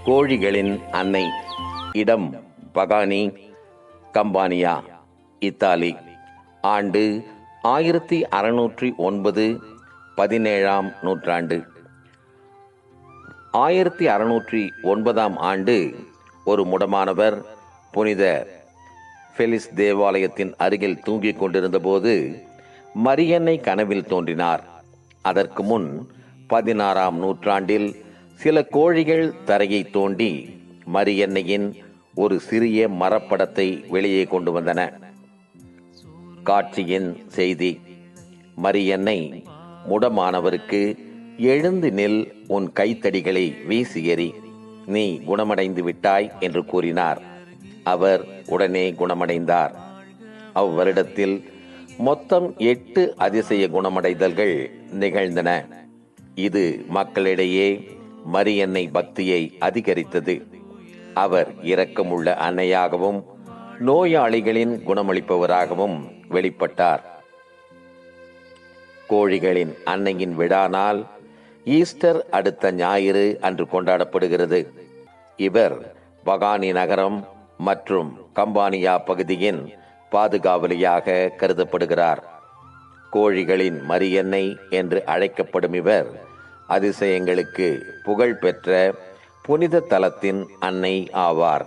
கோழிகளின் அன்னை. இடம் Pagani, கம்பானியா, Italy. ஆண்டு 1609, 17ஆம் நூற்றாண்டு. 1609ஆம் ஆண்டு ஒரு முடமானவர் புனித ஃபெலிஸ் தேவாலயத்தின் அருகில் தூங்கிக் கொண்டிருந்த போது மரியன்னை கனவில் தோன்றினார். அதற்கு முன் 16ஆம் நூற்றாண்டில் சில கோழிகள் தரையை தோண்டி மரியன்னையின் ஒரு சிறிய மரப்படத்தை வெளியே கொண்டு வந்தன. காட்சியின் செய்தி: மரியன்னை முடமானவருக்கு, எழுந்து நில், உன் கைத்தடிகளை வீசி எறி, நீ குணமடைந்து விட்டாய் என்று கூறினார். அவர் உடனே குணமடைந்தார். அவ்வருடத்தில் மொத்தம் 8 அதிசய குணமடைதல்கள் நிகழ்ந்தன. இது மக்களிடையே மரியன்னை பக்தியை அதிகரித்தது. அவர் இரக்கமுள்ள அன்னையாகவும் நோயாளிகளின் குணமளிப்பவராகவும் வெளிப்பட்டார். கோழிகளின் அன்னையின் விழா நாள் ஈஸ்டர் அடுத்த ஞாயிறு அன்று கொண்டாடப்படுகிறது. இவர் பகானி நகரம் மற்றும் கம்பானியா பகுதியின் பாதுகாவலியாக கருதப்படுகிறார். கோழிகளின் மரியன்னை என்று அழைக்கப்படும் இவர் அதிசயங்களுக்கு புகழ் பெற்ற புனித தலத்தின் அன்னை ஆவார்.